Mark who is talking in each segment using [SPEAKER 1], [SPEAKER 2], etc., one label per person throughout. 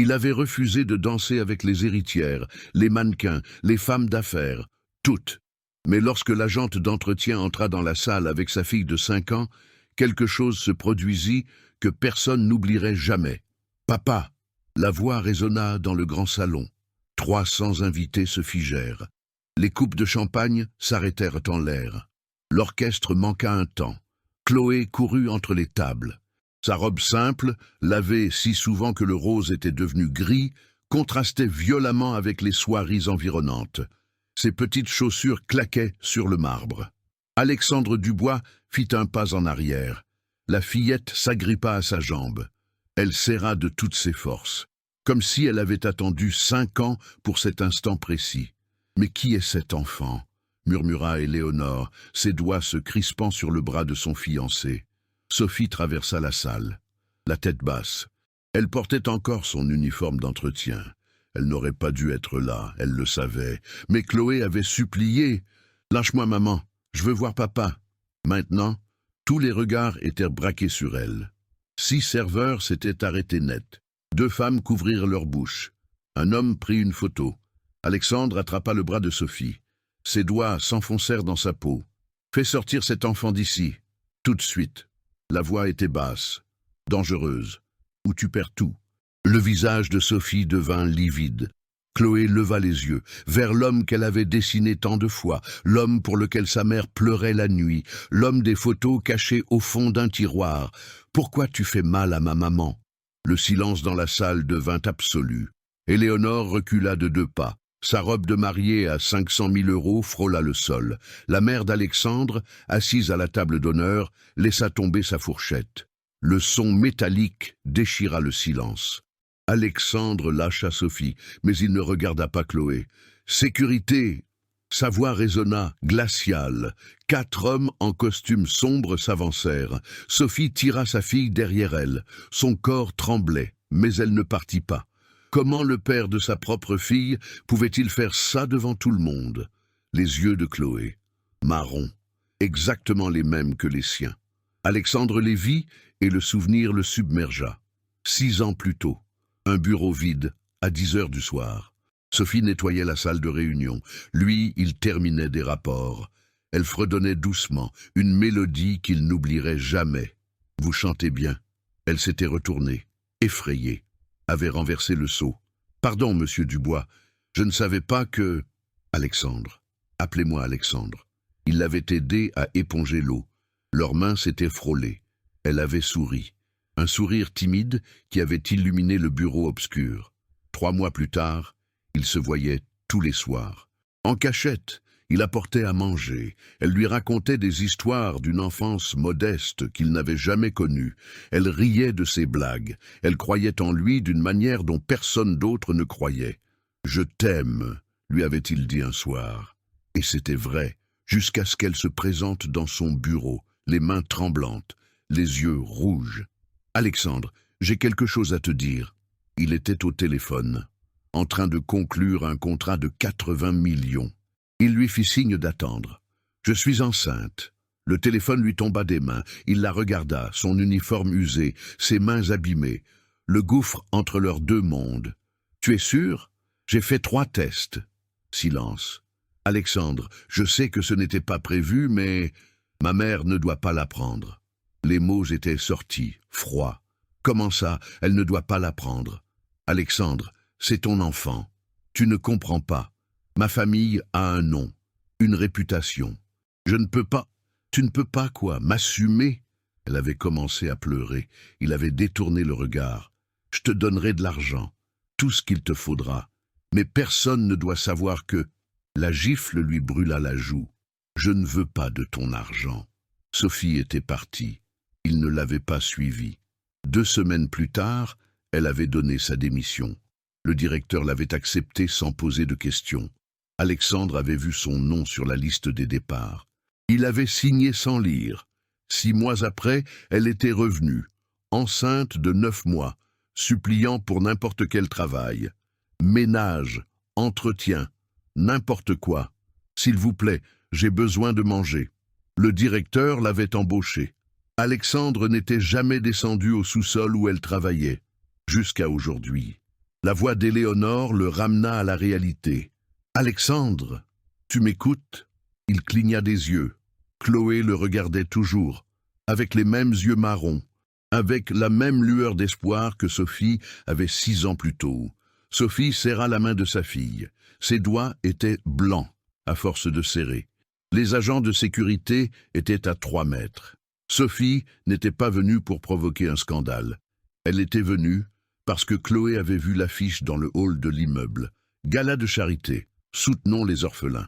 [SPEAKER 1] Il avait refusé de danser avec les héritières, les mannequins, les femmes d'affaires, toutes. Mais lorsque l'agente d'entretien entra dans la salle avec sa fille de 5 ans, quelque chose se produisit que personne n'oublierait jamais. « Papa !» La voix résonna dans le grand salon. 300 invités se figèrent. Les coupes de champagne s'arrêtèrent en l'air. L'orchestre manqua un temps. Chloé courut entre les tables. Sa robe simple, lavée si souvent que le rose était devenu gris, contrastait violemment avec les soieries environnantes. Ses petites chaussures claquaient sur le marbre. Alexandre Dubois fit un pas en arrière. La fillette s'agrippa à sa jambe. Elle serra de toutes ses forces, comme si elle avait attendu 5 ans pour cet instant précis. « Mais qui est cet enfant ?» murmura Éléonore, ses doigts se crispant sur le bras de son fiancé. Sophie traversa la salle, la tête basse. Elle portait encore son uniforme d'entretien. Elle n'aurait pas dû être là, elle le savait. Mais Chloé avait supplié. « Lâche-moi, maman, je veux voir papa. » Maintenant, tous les regards étaient braqués sur elle. 6 serveurs s'étaient arrêtés net. 2 femmes couvrirent leur bouche. Un homme prit une photo. Alexandre attrapa le bras de Sophie. Ses doigts s'enfoncèrent dans sa peau. « Fais sortir cet enfant d'ici. Tout de suite. » La voix était basse, dangereuse, ou tu perds tout. Le visage de Sophie devint livide. Chloé leva les yeux vers l'homme qu'elle avait dessiné tant de fois, l'homme pour lequel sa mère pleurait la nuit, l'homme des photos cachées au fond d'un tiroir. « Pourquoi tu fais mal à ma maman ?» Le silence dans la salle devint absolu. Éléonore recula de 2 pas. Sa robe de mariée à 500 000 € frôla le sol. La mère d'Alexandre, assise à la table d'honneur, laissa tomber sa fourchette. Le son métallique déchira le silence. Alexandre lâcha Sophie, mais il ne regarda pas Chloé. « Sécurité !» Sa voix résonna, glaciale. 4 hommes en costume sombre s'avancèrent. Sophie tira sa fille derrière elle. Son corps tremblait, mais elle ne partit pas. Comment le père de sa propre fille pouvait-il faire ça devant tout le monde? Les yeux de Chloé, marrons, exactement les mêmes que les siens. Alexandre les vit et le souvenir le submergea. 6 ans plus tôt, un bureau vide, à 10 heures du soir. Sophie nettoyait la salle de réunion. Lui, il terminait des rapports. Elle fredonnait doucement, une mélodie qu'il n'oublierait jamais. « Vous chantez bien. » Elle s'était retournée, effrayée, avait renversé le seau. « Pardon, monsieur Dubois, je ne savais pas que... » « Alexandre. Appelez-moi Alexandre. » Il l'avait aidé à éponger l'eau. Leurs mains s'étaient frôlées. Elle avait souri. Un sourire timide qui avait illuminé le bureau obscur. 3 mois plus tard, ils se voyaient tous les soirs. En cachette, il apportait à manger. Elle lui racontait des histoires d'une enfance modeste qu'il n'avait jamais connue. Elle riait de ses blagues. Elle croyait en lui d'une manière dont personne d'autre ne croyait. « Je t'aime », lui avait-il dit un soir. Et c'était vrai, jusqu'à ce qu'elle se présente dans son bureau, les mains tremblantes, les yeux rouges. « Alexandre, j'ai quelque chose à te dire. » Il était au téléphone, en train de conclure un contrat de 80 millions. Il lui fit signe d'attendre. « Je suis enceinte. » Le téléphone lui tomba des mains. Il la regarda, son uniforme usé, ses mains abîmées, le gouffre entre leurs 2 mondes. « Tu es sûr ? J'ai fait 3 tests. » Silence. « Alexandre, je sais que ce n'était pas prévu, mais... Ma mère ne doit pas l'apprendre. » Les mots étaient sortis, froids. « Comment ça, elle ne doit pas l'apprendre ? » « Alexandre, c'est ton enfant. Tu ne comprends pas. Ma famille a un nom, une réputation. Je ne peux pas... » « Tu ne peux pas, quoi, m'assumer ?» Elle avait commencé à pleurer. Il avait détourné le regard. « Je te donnerai de l'argent, tout ce qu'il te faudra. Mais personne ne doit savoir que... » La gifle lui brûla la joue. « Je ne veux pas de ton argent. » Sophie était partie. Il ne l'avait pas suivie. 2 semaines plus tard, elle avait donné sa démission. Le directeur l'avait acceptée sans poser de questions. Alexandre avait vu son nom sur la liste des départs. Il avait signé sans lire. 6 mois après, elle était revenue, enceinte de 9 mois, suppliant pour n'importe quel travail. Ménage, entretien, n'importe quoi. « S'il vous plaît, j'ai besoin de manger. » Le directeur l'avait embauchée. Alexandre n'était jamais descendu au sous-sol où elle travaillait, jusqu'à aujourd'hui. La voix d'Éléonore le ramena à la réalité. « Alexandre, tu m'écoutes ?» Il cligna des yeux. Chloé le regardait toujours, avec les mêmes yeux marrons, avec la même lueur d'espoir que Sophie avait 6 ans plus tôt. Sophie serra la main de sa fille. Ses doigts étaient blancs, à force de serrer. Les agents de sécurité étaient à 3 mètres. Sophie n'était pas venue pour provoquer un scandale. Elle était venue parce que Chloé avait vu l'affiche dans le hall de l'immeuble. Gala de charité, soutenons les orphelins.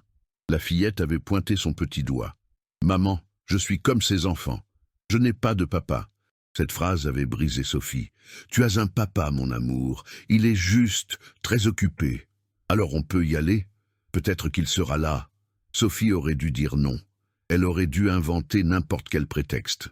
[SPEAKER 1] La fillette avait pointé son petit doigt. « Maman, je suis comme ces enfants. Je n'ai pas de papa. » Cette phrase avait brisé Sophie. « Tu as un papa, mon amour. Il est juste, très occupé. Alors on peut y aller? Peut-être qu'il sera là. » Sophie aurait dû dire non. Elle aurait dû inventer n'importe quel prétexte.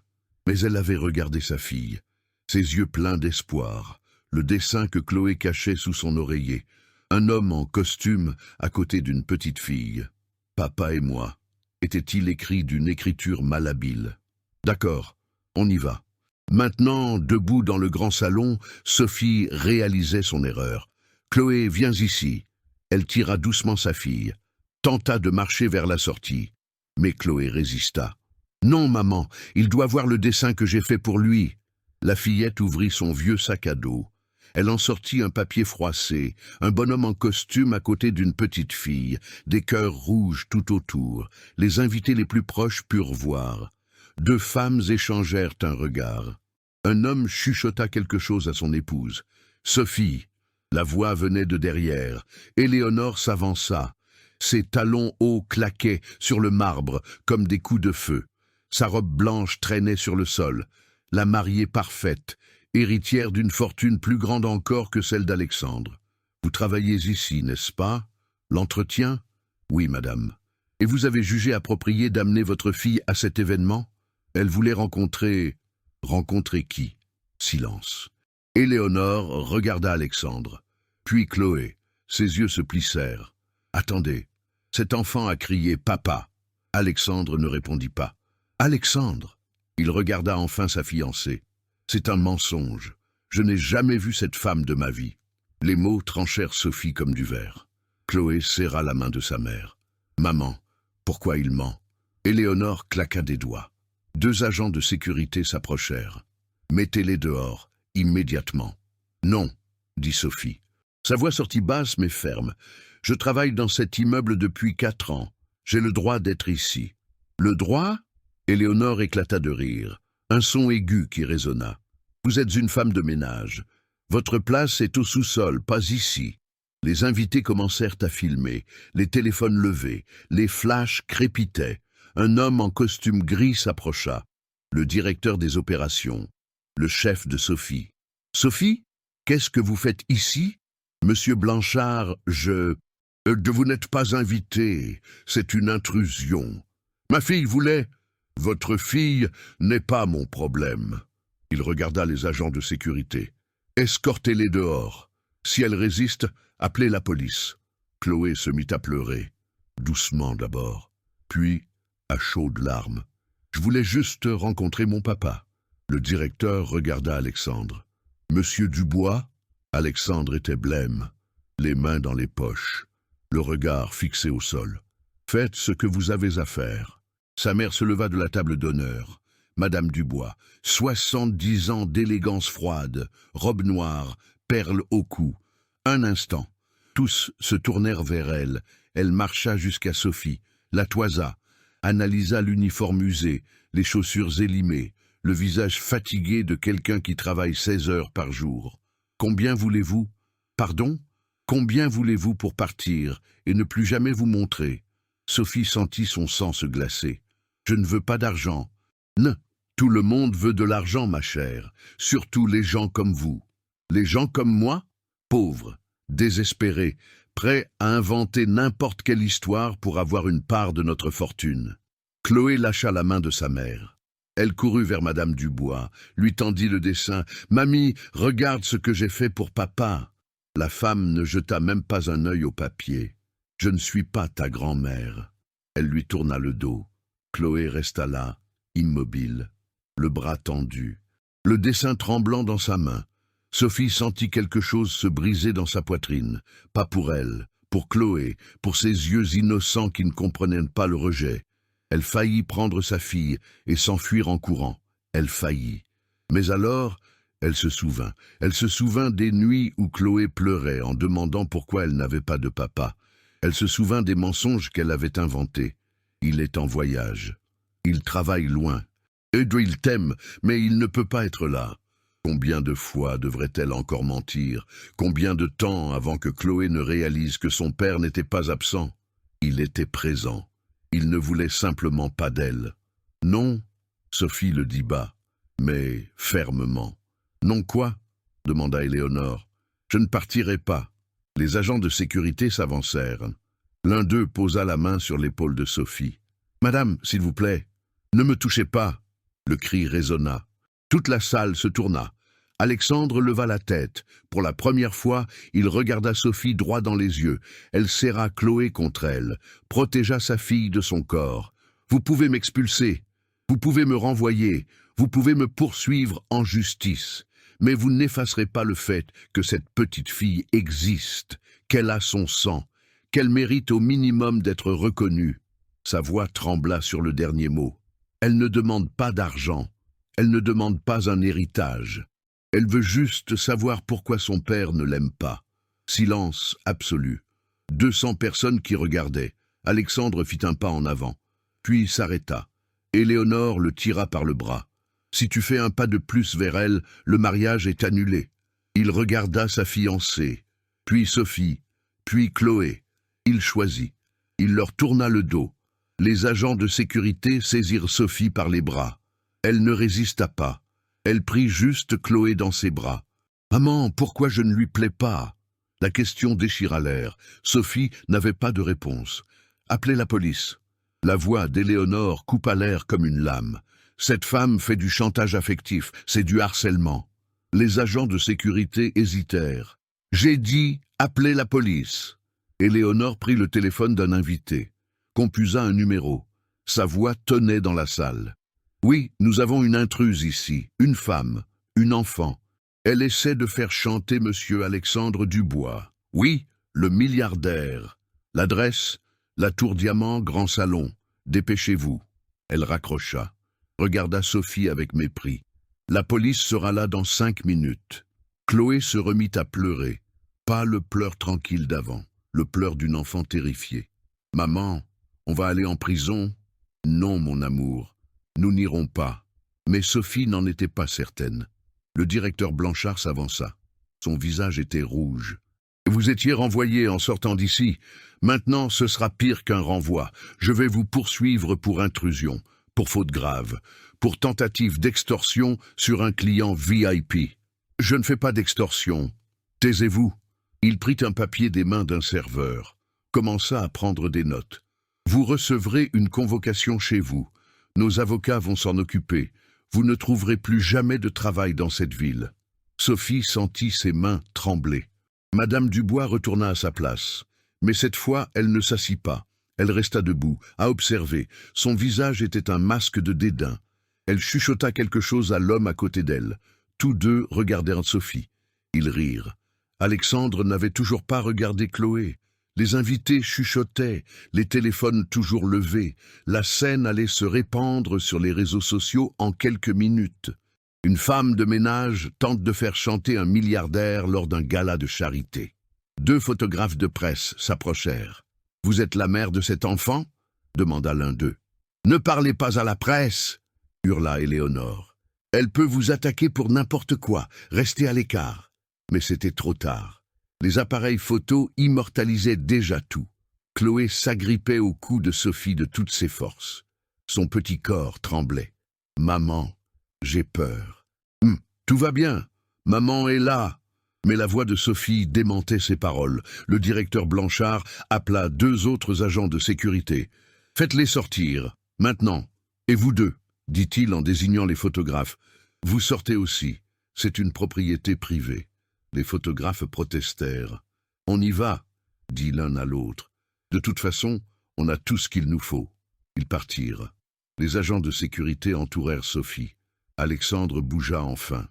[SPEAKER 1] Mais elle avait regardé sa fille, ses yeux pleins d'espoir, le dessin que Chloé cachait sous son oreiller, un homme en costume à côté d'une petite fille. « Papa et moi », était-il écrit d'une écriture malhabile. « D'accord, on y va. » Maintenant, debout dans le grand salon, Sophie réalisait son erreur. « Chloé, viens ici. » Elle tira doucement sa fille, tenta de marcher vers la sortie. Mais Chloé résista. « Non, maman, il doit voir le dessin que j'ai fait pour lui. » La fillette ouvrit son vieux sac à dos. Elle en sortit un papier froissé, un bonhomme en costume à côté d'une petite fille, des cœurs rouges tout autour. Les invités les plus proches purent voir. 2 femmes échangèrent un regard. Un homme chuchota quelque chose à son épouse. « Sophie !» La voix venait de derrière. Éléonore s'avança. Ses talons hauts claquaient sur le marbre comme des coups de feu. Sa robe blanche traînait sur le sol. La mariée parfaite, héritière d'une fortune plus grande encore que celle d'Alexandre. « Vous travaillez ici, n'est-ce pas? L'entretien? » ?»« Oui, madame. »« Et vous avez jugé approprié d'amener votre fille à cet événement? » Elle voulait rencontrer... Rencontrer qui? Silence. Éléonore regarda Alexandre. Puis Chloé. Ses yeux se plissèrent. « Attendez. Cet enfant a crié « Papa !» Alexandre ne répondit pas. « Alexandre !» Il regarda enfin sa fiancée. « C'est un mensonge. Je n'ai jamais vu cette femme de ma vie. » Les mots tranchèrent Sophie comme du verre. Chloé serra la main de sa mère. « Maman, pourquoi il ment ?» Éléonore claqua des doigts. 2 agents de sécurité s'approchèrent. « Mettez-les dehors, immédiatement. »« Non, » dit Sophie. Sa voix sortit basse mais ferme. « Je travaille dans cet immeuble depuis 4 ans. J'ai le droit d'être ici. »« Le droit ?» Éléonore éclata de rire. Un son aigu qui résonna. « Vous êtes une femme de ménage. Votre place est au sous-sol, pas ici. » Les invités commencèrent à filmer, les téléphones levés, les flashs crépitaient. Un homme en costume gris s'approcha. Le directeur des opérations, le chef de Sophie. « Sophie, qu'est-ce que vous faites ici ?»« Monsieur Blanchard, vous n'êtes pas invité, c'est une intrusion. Ma fille voulait... » « Votre fille n'est pas mon problème. » Il regarda les agents de sécurité. « Escortez-les dehors. Si elle résiste, appelez la police. » Chloé se mit à pleurer, doucement d'abord, puis à chaudes larmes. « Je voulais juste rencontrer mon papa. » Le directeur regarda Alexandre. « Monsieur Dubois ?» Alexandre était blême, les mains dans les poches, le regard fixé au sol. « Faites ce que vous avez à faire. » Sa mère se leva de la table d'honneur. Madame Dubois, 70 ans d'élégance froide, robe noire, perles au cou. Un instant. Tous se tournèrent vers elle. Elle marcha jusqu'à Sophie, la toisa, analysa l'uniforme usé, les chaussures élimées, le visage fatigué de quelqu'un qui travaille 16 heures par jour. « Combien voulez-vous ? Pardon ? Combien voulez-vous pour partir et ne plus jamais vous montrer ?» Sophie sentit son sang se glacer. « Je ne veux pas d'argent. »« Non, tout le monde veut de l'argent, ma chère, surtout les gens comme vous. »« Les gens comme moi ? Pauvres, désespérés, prêts à inventer n'importe quelle histoire pour avoir une part de notre fortune. » Chloé lâcha la main de sa mère. Elle courut vers Madame Dubois, lui tendit le dessin. « Mamie, regarde ce que j'ai fait pour papa. » La femme ne jeta même pas un œil au papier. « Je ne suis pas ta grand-mère. » Elle lui tourna le dos. Chloé resta là, immobile, le bras tendu, le dessin tremblant dans sa main. Sophie sentit quelque chose se briser dans sa poitrine. Pas pour elle, pour Chloé, pour ses yeux innocents qui ne comprenaient pas le rejet. Elle faillit prendre sa fille et s'enfuir en courant. Elle faillit. Mais alors, elle se souvint des nuits où Chloé pleurait en demandant pourquoi elle n'avait pas de papa. Elle se souvint des mensonges qu'elle avait inventés. Il est en voyage. Il travaille loin. Il t'aime, mais il ne peut pas être là. Combien de fois devrait-elle encore mentir? Combien de temps avant que Chloé ne réalise que son père n'était pas absent? Il était présent. Il ne voulait simplement pas d'elle. Non, Sophie le dit bas, mais fermement. Non quoi? Demanda Éléonore. Je ne partirai pas. Les agents de sécurité s'avancèrent. L'un d'eux posa la main sur l'épaule de Sophie. Madame, s'il vous plaît, ne me touchez pas. Le cri résonna. Toute la salle se tourna. Alexandre leva la tête. Pour la première fois, il regarda Sophie droit dans les yeux. Elle serra Chloé contre elle, protégea sa fille de son corps. Vous pouvez m'expulser, vous pouvez me renvoyer, vous pouvez me poursuivre en justice, mais vous n'effacerez pas le fait que cette petite fille existe, qu'elle a son sang, qu'elle mérite au minimum d'être reconnue. Sa voix trembla sur le dernier mot. Elle ne demande pas d'argent. Elle ne demande pas un héritage. Elle veut juste savoir pourquoi son père ne l'aime pas. Silence absolu. 200 personnes qui regardaient. Alexandre fit un pas en avant, puis s'arrêta. Éléonore le tira par le bras. Si tu fais un pas de plus vers elle, le mariage est annulé. Il regarda sa fiancée, puis Sophie, puis Chloé. Il choisit. Il leur tourna le dos. Les agents de sécurité saisirent Sophie par les bras. Elle ne résista pas. Elle prit juste Chloé dans ses bras. « Maman, pourquoi je ne lui plais pas ?» La question déchira l'air. Sophie n'avait pas de réponse. « Appelez la police. » La voix d'Éléonore coupa l'air comme une lame. « Cette femme fait du chantage affectif, c'est du harcèlement. » Les agents de sécurité hésitèrent. « J'ai dit, appelez la police. » Éléonore prit le téléphone d'un invité. Compusa un numéro. Sa voix tonnait dans la salle. « Oui, nous avons une intruse ici, une femme, une enfant. Elle essaie de faire chanter Monsieur Alexandre Dubois. Oui, le milliardaire. L'adresse, la Tour Diamant, Grand Salon. Dépêchez-vous. » Elle raccrocha. Regarda Sophie avec mépris. « La police sera là dans 5 minutes. » Chloé se remit à pleurer. Pas le pleur tranquille d'avant, le pleur d'une enfant terrifiée. « Maman, on va aller en prison? » « Non, mon amour, nous n'irons pas. » Mais Sophie n'en était pas certaine. Le directeur Blanchard s'avança. Son visage était rouge. « Vous étiez renvoyé en sortant d'ici. Maintenant, ce sera pire qu'un renvoi. Je vais vous poursuivre pour intrusion, pour faute grave, pour tentative d'extorsion sur un client VIP. Je ne fais pas d'extorsion. Taisez-vous. » Il prit un papier des mains d'un serveur, commença à prendre des notes. « Vous recevrez une convocation chez vous. Nos avocats vont s'en occuper. Vous ne trouverez plus jamais de travail dans cette ville. » Sophie sentit ses mains trembler. Madame Dubois retourna à sa place. Mais cette fois, elle ne s'assit pas. Elle resta debout, à observer. Son visage était un masque de dédain. Elle chuchota quelque chose à l'homme à côté d'elle. Tous deux regardèrent Sophie. Ils rirent. Alexandre n'avait toujours pas regardé Chloé. Les invités chuchotaient, les téléphones toujours levés. La scène allait se répandre sur les réseaux sociaux en quelques minutes. Une femme de ménage tente de faire chanter un milliardaire lors d'un gala de charité. 2 photographes de presse s'approchèrent. « Vous êtes la mère de cet enfant ?» demanda l'un d'eux. « Ne parlez pas à la presse !» hurla Éléonore. « Elle peut vous attaquer pour n'importe quoi, restez à l'écart. » Mais c'était trop tard. Les appareils photos immortalisaient déjà tout. Chloé s'agrippait au cou de Sophie de toutes ses forces. Son petit corps tremblait. « Maman, j'ai peur. »« Tout va bien. Maman est là. » Mais la voix de Sophie démentait ses paroles. Le directeur Blanchard appela 2 autres agents de sécurité. « Faites-les sortir, maintenant. Et vous deux, dit-il en désignant les photographes. Vous sortez aussi. C'est une propriété privée. » Les photographes protestèrent. « On y va, » dit l'un à l'autre. « De toute façon, on a tout ce qu'il nous faut. » Ils partirent. Les agents de sécurité entourèrent Sophie. Alexandre bougea enfin.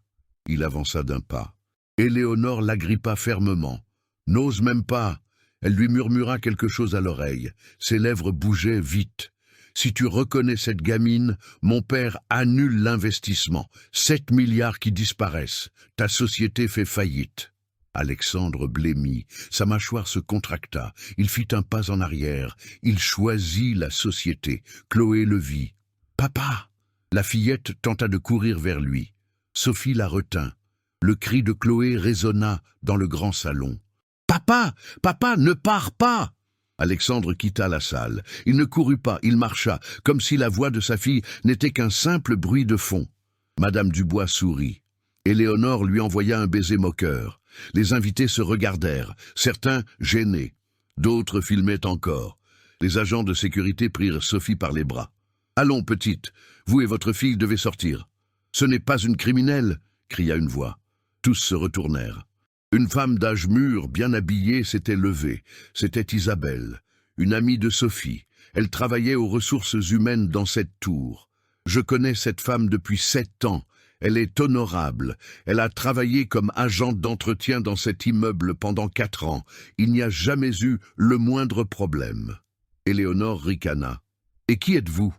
[SPEAKER 1] Il avança d'un pas. Éléonore l'agrippa fermement. « N'ose même pas !» Elle lui murmura quelque chose à l'oreille. Ses lèvres bougeaient vite. « Si tu reconnais cette gamine, mon père annule l'investissement. 7 milliards qui disparaissent. Ta société fait faillite. » Alexandre blêmit. Sa mâchoire se contracta. Il fit un pas en arrière. Il choisit la société. Chloé le vit. « Papa !» La fillette tenta de courir vers lui. Sophie la retint. Le cri de Chloé résonna dans le grand salon. « Papa! Papa, ne pars pas !» Alexandre quitta la salle. Il ne courut pas, il marcha, comme si la voix de sa fille n'était qu'un simple bruit de fond. Madame Dubois sourit. Éléonore lui envoya un baiser moqueur. Les invités se regardèrent, certains gênés, d'autres filmaient encore. Les agents de sécurité prirent Sophie par les bras. « Allons, petite, vous et votre fille devez sortir. »« Ce n'est pas une criminelle !» cria une voix. Tous se retournèrent. Une femme d'âge mûr, bien habillée, s'était levée. C'était Isabelle, une amie de Sophie. Elle travaillait aux ressources humaines dans cette tour. « Je connais cette femme depuis 7 ans. Elle est honorable. Elle a travaillé comme agente d'entretien dans cet immeuble pendant 4 ans. Il n'y a jamais eu le moindre problème. » Éléonore ricana. « Et qui êtes-vous ?»«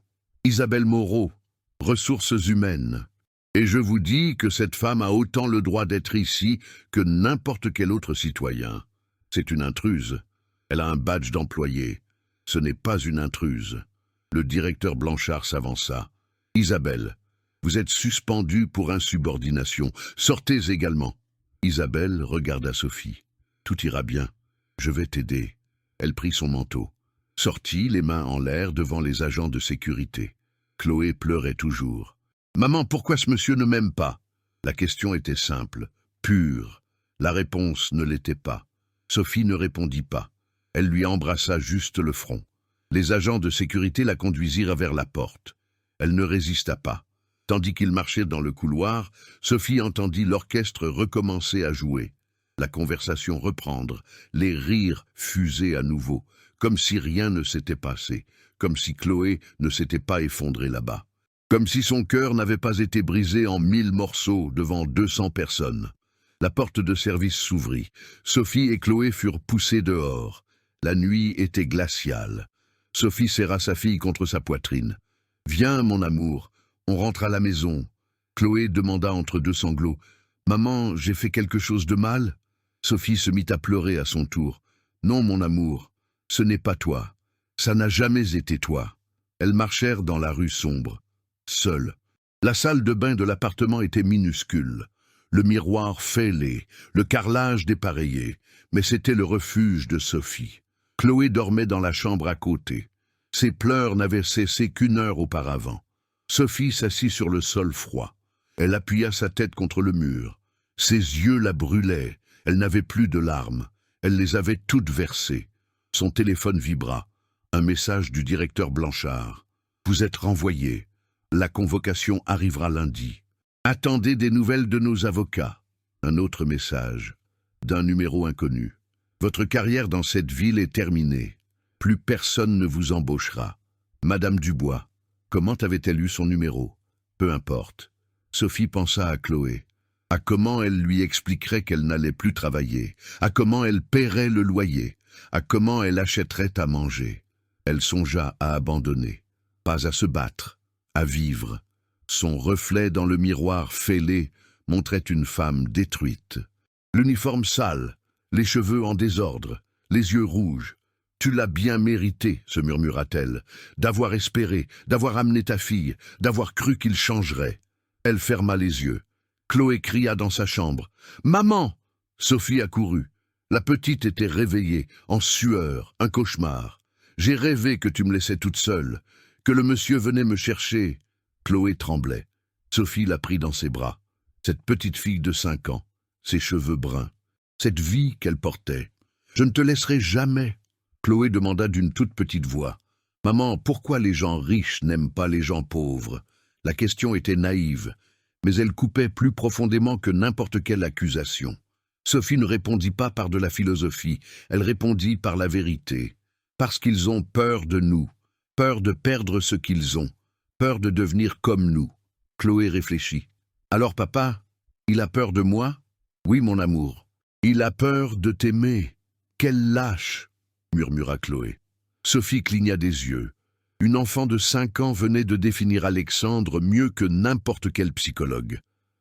[SPEAKER 1] Isabelle Moreau, ressources humaines. Et je vous dis que cette femme a autant le droit d'être ici que n'importe quel autre citoyen. C'est une intruse. Elle a un badge d'employé. Ce n'est pas une intruse. » Le directeur Blanchard s'avança. « Isabelle, vous êtes suspendue pour insubordination. Sortez également. » Isabelle regarda Sophie. « Tout ira bien. Je vais t'aider. » Elle prit son manteau. Sortit, les mains en l'air devant les agents de sécurité. Chloé pleurait toujours. « Maman, pourquoi ce monsieur ne m'aime pas ?» La question était simple, pure. La réponse ne l'était pas. Sophie ne répondit pas. Elle lui embrassa juste le front. Les agents de sécurité la conduisirent vers la porte. Elle ne résista pas. Tandis qu'ils marchaient dans le couloir, Sophie entendit l'orchestre recommencer à jouer. La conversation reprendre, les rires fuser à nouveau, comme si rien ne s'était passé, comme si Chloé ne s'était pas effondrée là-bas. Comme si son cœur n'avait pas été brisé en 1000 morceaux devant 200 personnes. La porte de service s'ouvrit. Sophie et Chloé furent poussées dehors. La nuit était glaciale. Sophie serra sa fille contre sa poitrine. « Viens, mon amour, on rentre à la maison. » Chloé demanda entre 2 sanglots. « Maman, j'ai fait quelque chose de mal ?» Sophie se mit à pleurer à son tour. « Non, mon amour, ce n'est pas toi. Ça n'a jamais été toi. » Elles marchèrent dans la rue sombre. Seule. La salle de bain de l'appartement était minuscule. Le miroir fêlé, le carrelage dépareillé, mais c'était le refuge de Sophie. Chloé dormait dans la chambre à côté. Ses pleurs n'avaient cessé qu'1 heure auparavant. Sophie s'assit sur le sol froid. Elle appuya sa tête contre le mur. Ses yeux la brûlaient. Elle n'avait plus de larmes. Elle les avait toutes versées. Son téléphone vibra. Un message du directeur Blanchard. « Vous êtes renvoyé. La convocation arrivera lundi. Attendez des nouvelles de nos avocats. » Un autre message, d'un numéro inconnu. « Votre carrière dans cette ville est terminée. Plus personne ne vous embauchera. Madame Dubois. » Comment avait-elle eu son numéro? Peu importe. Sophie pensa à Chloé. À comment elle lui expliquerait qu'elle n'allait plus travailler. À comment elle paierait le loyer. À comment elle achèterait à manger. Elle songea à abandonner. Pas à se battre. À vivre. Son reflet dans le miroir fêlé montrait une femme détruite. L'uniforme sale, les cheveux en désordre, les yeux rouges. « Tu l'as bien mérité, » se murmura-t-elle, « d'avoir espéré, d'avoir amené ta fille, d'avoir cru qu'il changerait. » Elle ferma les yeux. Chloé cria dans sa chambre. « Maman !» Sophie accourut. La petite était réveillée, en sueur, un cauchemar. « J'ai rêvé que tu me laissais toute seule, que le monsieur venait me chercher. » Chloé tremblait. Sophie la prit dans ses bras. Cette petite fille de 5 ans, ses cheveux bruns, cette vie qu'elle portait. « Je ne te laisserai jamais. » Chloé demanda d'une toute petite voix. « Maman, pourquoi les gens riches n'aiment pas les gens pauvres ?» La question était naïve, mais elle coupait plus profondément que n'importe quelle accusation. Sophie ne répondit pas par de la philosophie, elle répondit par la vérité. Parce qu'ils ont peur de nous, peur de perdre ce qu'ils ont, peur de devenir comme nous. Chloé réfléchit. « Alors papa, il a peur de moi ?» Oui, mon amour. Il a peur de t'aimer. Quel lâche, murmura Chloé. Sophie cligna des yeux. Une enfant de 5 ans venait de définir Alexandre mieux que n'importe quel psychologue.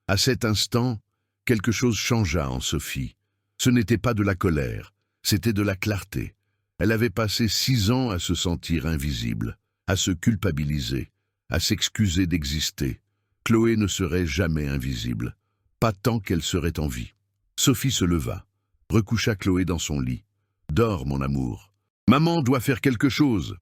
[SPEAKER 1] À cet instant, quelque chose changea en Sophie. Ce n'était pas de la colère, c'était de la clarté. Elle avait passé 6 ans à se sentir invisible, à se culpabiliser, à s'excuser d'exister. Chloé ne serait jamais invisible, pas tant qu'elle serait en vie. Sophie se leva, recoucha Chloé dans son lit. « Dors, mon amour. Maman doit faire quelque chose. »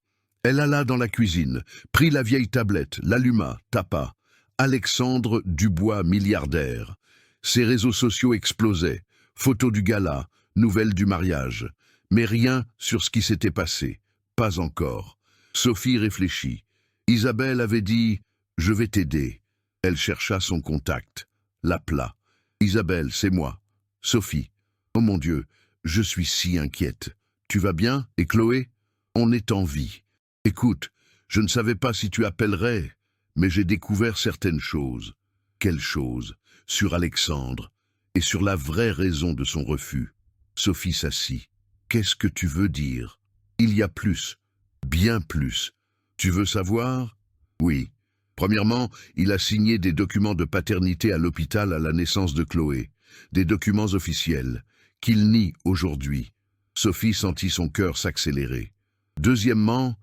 [SPEAKER 1] Elle alla dans la cuisine, prit la vieille tablette, l'alluma, tapa. Alexandre Dubois milliardaire. Ses réseaux sociaux explosaient. Photos du gala, nouvelles du mariage. Mais rien sur ce qui s'était passé. Pas encore. Sophie réfléchit. Isabelle avait dit « Je vais t'aider ». Elle chercha son contact. L'appela. « Isabelle, c'est moi. Sophie. Oh mon Dieu, je suis si inquiète. Tu vas bien? Et Chloé? On est en vie. Écoute, je ne savais pas si tu appellerais, mais j'ai découvert certaines choses. » Quelles choses? Sur Alexandre, et sur la vraie raison de son refus. Sophie s'assit. « Qu'est-ce que tu veux dire? » « Il y a plus, bien plus. Tu veux savoir? » « Oui. Premièrement, il a signé des documents de paternité à l'hôpital à la naissance de Chloé. Des documents officiels, qu'il nie aujourd'hui. » Sophie sentit son cœur s'accélérer. Deuxièmement,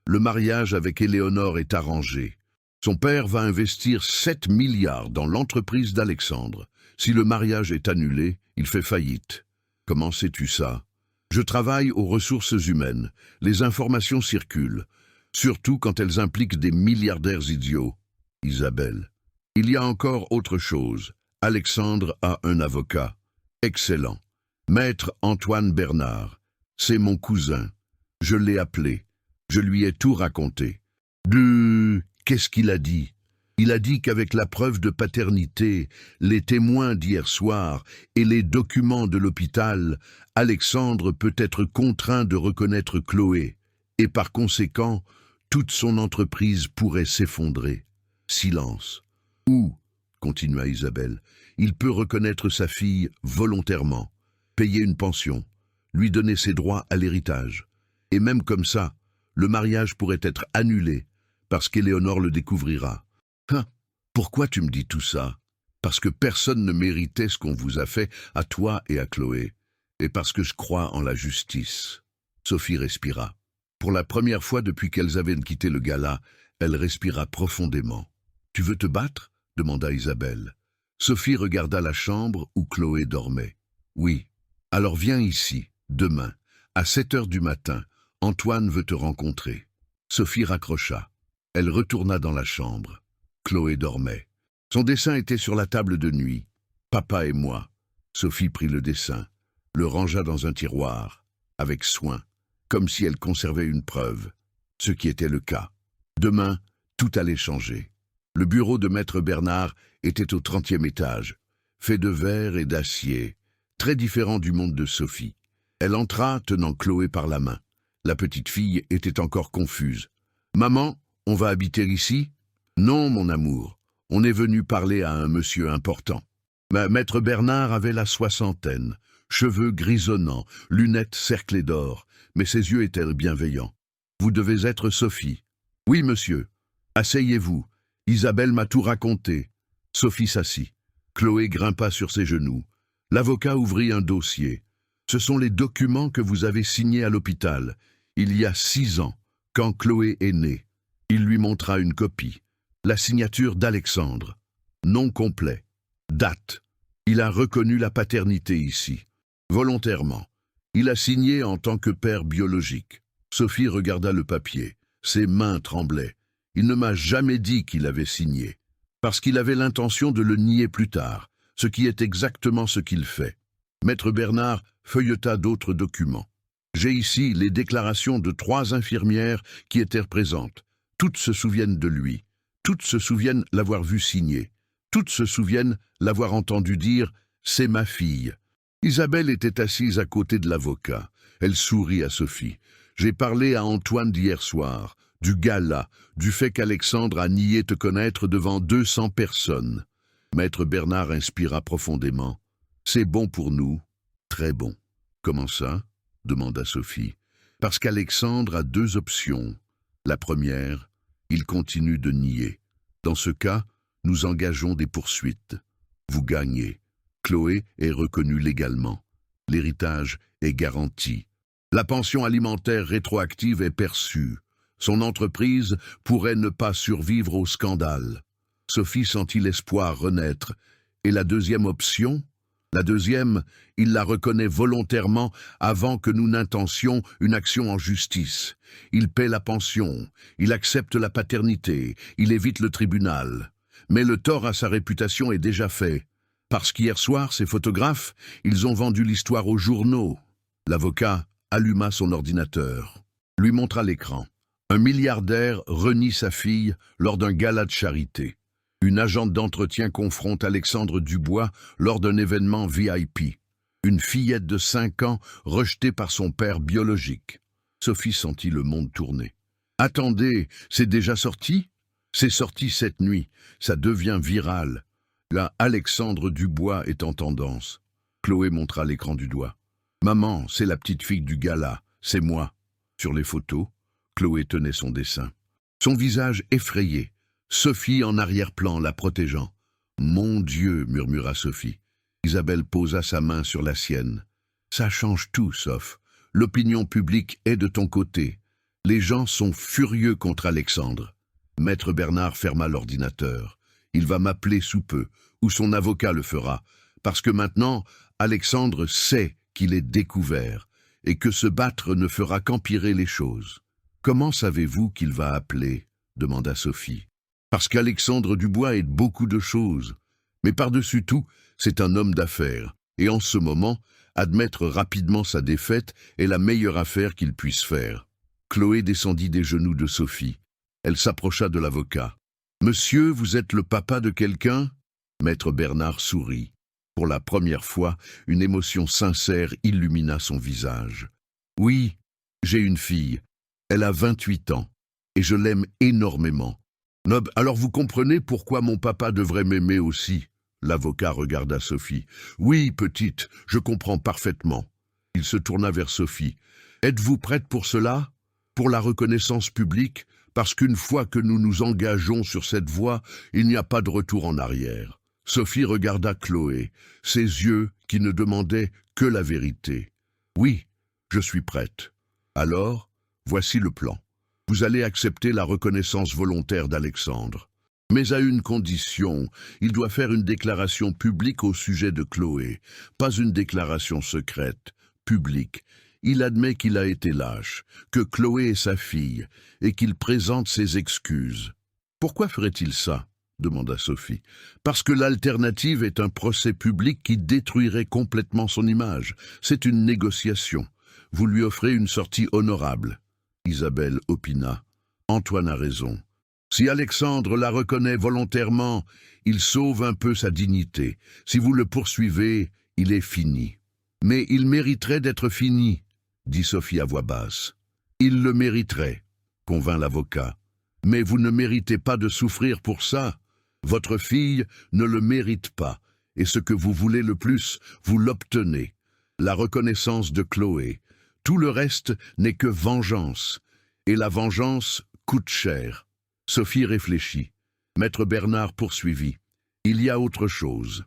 [SPEAKER 1] le mariage avec Éléonore est arrangé. Son père va investir 7 milliards dans l'entreprise d'Alexandre. Si le mariage est annulé, il fait faillite. Comment sais-tu ça? Je travaille aux ressources humaines. Les informations circulent, surtout quand elles impliquent des milliardaires idiots. Isabelle. Il y a encore autre chose. Alexandre a un avocat. Excellent. Maître Antoine Bernard. C'est mon cousin. Je l'ai appelé. Je lui ai tout raconté. Qu'est-ce qu'il a dit? Il a dit qu'avec la preuve de paternité, les témoins d'hier soir et les documents de l'hôpital, Alexandre peut être contraint de reconnaître Chloé, et par conséquent, toute son entreprise pourrait s'effondrer. Silence. Ou, continua Isabelle, il peut reconnaître sa fille volontairement, payer une pension, lui donner ses droits à l'héritage. Et même comme ça, le mariage pourrait être annulé, parce qu'Éléonore le découvrira. Hein, pourquoi tu me dis tout ça? Parce que personne ne méritait ce qu'on vous a fait à toi et à Chloé, et parce que je crois en la justice. Sophie respira. Pour la première fois depuis qu'elles avaient quitté le gala, elle respira profondément. « Tu veux te battre ?» demanda Isabelle. Sophie regarda la chambre où Chloé dormait. « Oui. Alors viens ici, demain, à 7 heures du matin. Antoine veut te rencontrer. » Sophie raccrocha. Elle retourna dans la chambre. Chloé dormait. Son dessin était sur la table de nuit. « Papa et moi. » Sophie prit le dessin, le rangea dans un tiroir, avec soin, comme si elle conservait une preuve, ce qui était le cas. Demain, tout allait changer. Le bureau de Maître Bernard était au 30e étage, fait de verre et d'acier, très différent du monde de Sophie. Elle entra, tenant Chloé par la main. La petite fille était encore confuse. « Maman, on va habiter ici ?»« Non, mon amour, on est venu parler à un monsieur important. » Maître Bernard avait la soixantaine, cheveux grisonnants, lunettes cerclées d'or, mais ses yeux étaient bienveillants. « Vous devez être Sophie. »« Oui, monsieur. Asseyez-vous. Isabelle m'a tout raconté. » Sophie s'assit. Chloé grimpa sur ses genoux. L'avocat ouvrit un dossier. « Ce sont les documents que vous avez signés à l'hôpital, il y a 6 ans, quand Chloé est née. » Il lui montra une copie. La signature d'Alexandre. Nom complet. Date. Il a reconnu la paternité ici. Volontairement. Il a signé en tant que père biologique. Sophie regarda le papier. Ses mains tremblaient. Il ne m'a jamais dit qu'il avait signé. Parce qu'il avait l'intention de le nier plus tard, ce qui est exactement ce qu'il fait. Maître Bernard feuilleta d'autres documents. J'ai ici les déclarations de 3 infirmières qui étaient présentes. Toutes se souviennent de lui. Toutes se souviennent l'avoir vu signer. Toutes se souviennent l'avoir entendu dire « c'est ma fille ». Isabelle était assise à côté de l'avocat. Elle sourit à Sophie. « J'ai parlé à Antoine d'hier soir, du gala, du fait qu'Alexandre a nié te connaître devant 200 personnes. » Maître Bernard inspira profondément. « C'est bon pour nous, très bon. Comment ça? Demanda Sophie. Parce qu'Alexandre a deux options. La première, il continue de nier. Dans ce cas, nous engageons des poursuites. Vous gagnez. Chloé est reconnue légalement. L'héritage est garanti. La pension alimentaire rétroactive est perçue. Son entreprise pourrait ne pas survivre au scandale. Sophie sentit l'espoir renaître. Et la deuxième option? La deuxième, il la reconnaît volontairement avant que nous n'intentions une action en justice. Il paie la pension, il accepte la paternité, il évite le tribunal. Mais le tort à sa réputation est déjà fait. Parce qu'hier soir, ces photographes, ils ont vendu l'histoire aux journaux. L'avocat alluma son ordinateur, lui montra l'écran. Un milliardaire renie sa fille lors d'un gala de charité. Une agente d'entretien confronte Alexandre Dubois lors d'un événement VIP. Une fillette de 5 ans rejetée par son père biologique. Sophie sentit le monde tourner. « Attendez, c'est déjà sorti ?» « C'est sorti cette nuit, ça devient viral. Là, Alexandre Dubois est en tendance. » Chloé montra l'écran du doigt. « Maman, c'est la petite fille du gala, c'est moi. » Sur les photos, Chloé tenait son dessin. Son visage effrayé. Sophie en arrière-plan, la protégeant. « Mon Dieu !» murmura Sophie. Isabelle posa sa main sur la sienne. « Ça change tout, Soph. L'opinion publique est de ton côté. Les gens sont furieux contre Alexandre. » Maître Bernard ferma l'ordinateur. Il va m'appeler sous peu, ou son avocat le fera, parce que maintenant, Alexandre sait qu'il est découvert, et que se battre ne fera qu'empirer les choses. « Comment savez-vous qu'il va appeler ?» demanda Sophie. « Parce qu'Alexandre Dubois est beaucoup de choses. Mais par-dessus tout, c'est un homme d'affaires, et en ce moment, admettre rapidement sa défaite est la meilleure affaire qu'il puisse faire. » Chloé descendit des genoux de Sophie. Elle s'approcha de l'avocat. « Monsieur, vous êtes le papa de quelqu'un ?» Maître Bernard sourit. Pour la première fois, une émotion sincère illumina son visage. « Oui, j'ai une fille. Elle a 28 ans, et je l'aime énormément. Nob, alors vous comprenez pourquoi mon papa devrait m'aimer aussi ?» L'avocat regarda Sophie. « Oui, petite, je comprends parfaitement. » Il se tourna vers Sophie. « Êtes-vous prête pour cela? Pour la reconnaissance publique? Parce qu'une fois que nous nous engageons sur cette voie, il n'y a pas de retour en arrière. » Sophie regarda Chloé, ses yeux qui ne demandaient que la vérité. « Oui, je suis prête. Alors, voici le plan. Vous allez accepter la reconnaissance volontaire d'Alexandre. Mais à une condition, il doit faire une déclaration publique au sujet de Chloé, pas une déclaration secrète, publique. Il admet qu'il a été lâche, que Chloé est sa fille, et qu'il présente ses excuses. « Pourquoi ferait-il ça ?» demanda Sophie. « Parce que l'alternative est un procès public qui détruirait complètement son image. C'est une négociation. Vous lui offrez une sortie honorable. » Isabelle opina. « Antoine a raison. Si Alexandre la reconnaît volontairement, il sauve un peu sa dignité. Si vous le poursuivez, il est fini. » « Mais il mériterait d'être fini, » dit Sophie à voix basse. « Il le mériterait, » convint l'avocat. « Mais vous ne méritez pas de souffrir pour ça. Votre fille ne le mérite pas, et ce que vous voulez le plus, vous l'obtenez. La reconnaissance de Chloé. Tout le reste n'est que vengeance, et la vengeance coûte cher. » Sophie réfléchit. Maître Bernard poursuivit. « Il y a autre chose.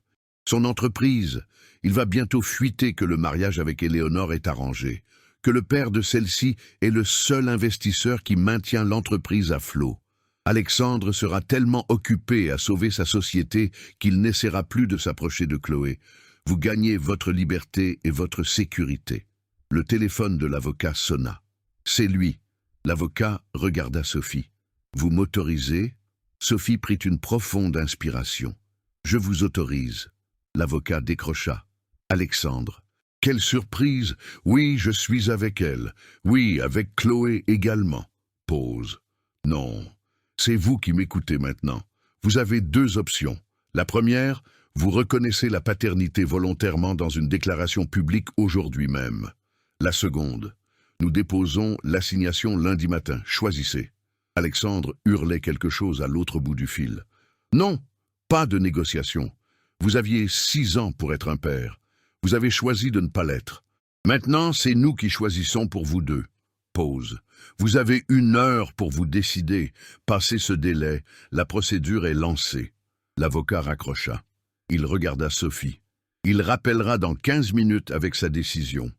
[SPEAKER 1] Son entreprise, il va bientôt fuiter que le mariage avec Éléonore est arrangé, que le père de celle-ci est le seul investisseur qui maintient l'entreprise à flot. Alexandre sera tellement occupé à sauver sa société qu'il n'essaiera plus de s'approcher de Chloé. Vous gagnez votre liberté et votre sécurité. » Le téléphone de l'avocat sonna. « C'est lui. » L'avocat regarda Sophie. « Vous m'autorisez ?» Sophie prit une profonde inspiration. « Je vous autorise. » L'avocat décrocha. « Alexandre. Quelle surprise! Oui, je suis avec elle. Oui, avec Chloé également. » Pause. « Non, c'est vous qui m'écoutez maintenant. Vous avez deux options. La première, vous reconnaissez la paternité volontairement dans une déclaration publique aujourd'hui même. La seconde, nous déposons l'assignation lundi matin. Choisissez. » Alexandre hurlait quelque chose à l'autre bout du fil. « Non, pas de négociation. Vous aviez 6 ans pour être un père. Vous avez choisi de ne pas l'être. Maintenant, c'est nous qui choisissons pour vous deux. Pause. Vous avez 1 heure pour vous décider. Passé ce délai, la procédure est lancée. L'avocat raccrocha. Il regarda Sophie. Il rappellera dans 15 minutes avec sa décision.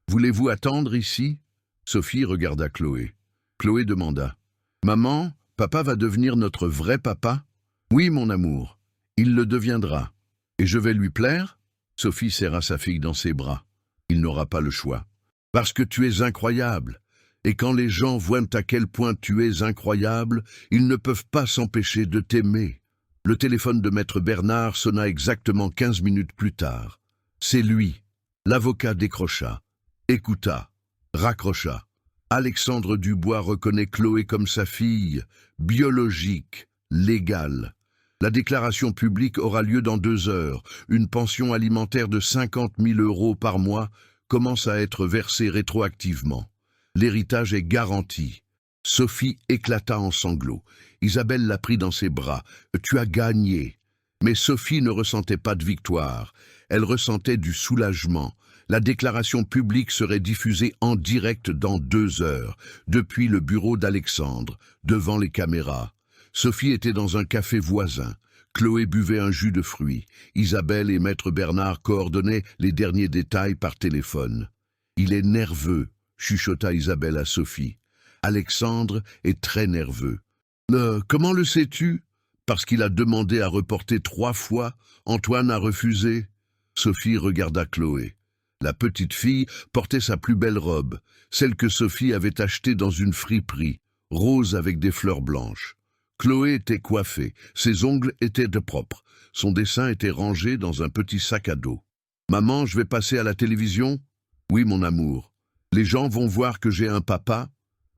[SPEAKER 1] Voulez-vous attendre ici? Sophie regarda Chloé. Chloé demanda. Maman, papa va devenir notre vrai papa? Oui, mon amour. Il le deviendra. Et je vais lui plaire? Sophie serra sa fille dans ses bras. Il n'aura pas le choix. Parce que tu es incroyable. Et quand les gens voient à quel point tu es incroyable, ils ne peuvent pas s'empêcher de t'aimer. Le téléphone de maître Bernard sonna exactement 15 minutes plus tard. C'est lui. L'avocat décrocha, écouta, raccrocha. Alexandre Dubois reconnaît Chloé comme sa fille, biologique, légale. La déclaration publique aura lieu dans 2 heures. Une pension alimentaire de 50 000 € par mois commence à être versée rétroactivement. L'héritage est garanti. Sophie éclata en sanglots. Isabelle la prit dans ses bras. « Tu as gagné !» Mais Sophie ne ressentait pas de victoire. Elle ressentait du soulagement. La déclaration publique serait diffusée en direct dans 2 heures, depuis le bureau d'Alexandre, devant les caméras. Sophie était dans un café voisin. Chloé buvait un jus de fruits. Isabelle et maître Bernard coordonnaient les derniers détails par téléphone. « Il est nerveux », chuchota Isabelle à Sophie. Alexandre est très nerveux. « Comment le sais-tu » ? Parce qu'il a demandé à reporter 3 fois. Antoine a refusé. Sophie regarda Chloé. La petite fille portait sa plus belle robe, celle que Sophie avait achetée dans une friperie, rose avec des fleurs blanches. Chloé était coiffée, ses ongles étaient de propre, son dessin était rangé dans un petit sac à dos. « Maman, je vais passer à la télévision ?»« Oui, mon amour. »« Les gens vont voir que j'ai un papa ?»«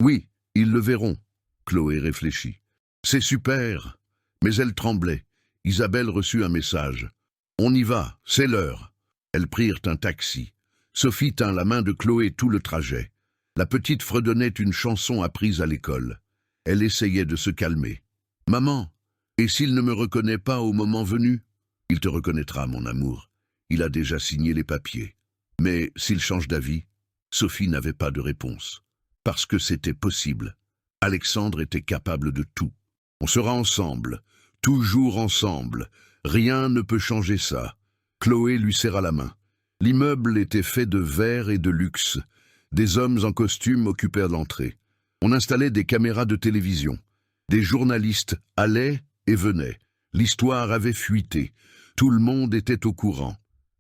[SPEAKER 1] Oui, ils le verront. » Chloé réfléchit. « C'est super !» Mais elle tremblait. Isabelle reçut un message. « On y va, c'est l'heure. » Elles prirent un taxi. Sophie tint la main de Chloé tout le trajet. La petite fredonnait une chanson apprise à l'école. Elle essayait de se calmer. « Maman, et s'il ne me reconnaît pas au moment venu ?»« Il te reconnaîtra, mon amour. Il a déjà signé les papiers. Mais s'il change d'avis ?» Sophie n'avait pas de réponse. Parce que c'était possible. Alexandre était capable de tout. « On sera ensemble, toujours ensemble. Rien ne peut changer ça. » Chloé lui serra la main. L'immeuble était fait de verre et de luxe. Des hommes en costume occupèrent l'entrée. On installait des caméras de télévision. Des journalistes allaient et venaient. L'histoire avait fuité. Tout le monde était au courant.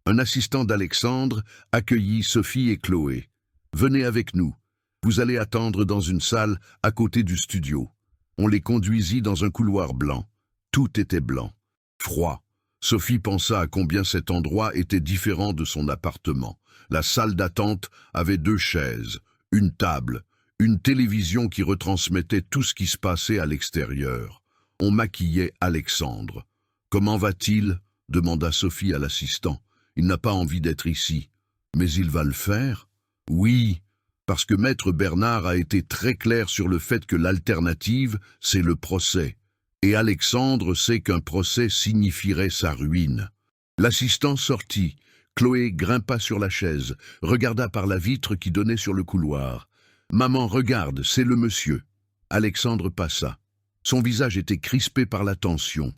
[SPEAKER 1] Un assistant d'Alexandre accueillit Sophie et Chloé. « Venez avec nous. Vous allez attendre dans une salle à côté du studio. » On les conduisit dans un couloir blanc. Tout était blanc. Froid. Sophie pensa à combien cet endroit était différent de son appartement. La salle d'attente avait 2 chaises, une table, une télévision qui retransmettait tout ce qui se passait à l'extérieur. On maquillait Alexandre. « Comment va-t-il » demanda Sophie à l'assistant. « Il n'a pas envie d'être ici. »« Mais il va le faire ?»« Oui, parce que maître Bernard a été très clair sur le fait que l'alternative, c'est le procès. Et Alexandre sait qu'un procès signifierait sa ruine. » L'assistant sortit. Chloé grimpa sur la chaise, regarda par la vitre qui donnait sur le couloir. « Maman, regarde, c'est le monsieur. » Alexandre passa. Son visage était crispé par la tension.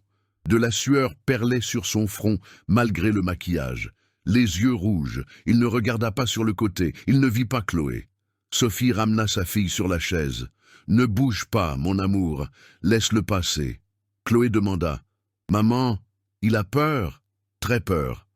[SPEAKER 1] De la sueur perlait sur son front, malgré le maquillage. Les yeux rouges, il ne regarda pas sur le côté, il ne vit pas Chloé. Sophie ramena sa fille sur la chaise. « Ne bouge pas, mon amour, laisse-le passer. » Chloé demanda. « Maman, il a peur ?»« Très peur. »«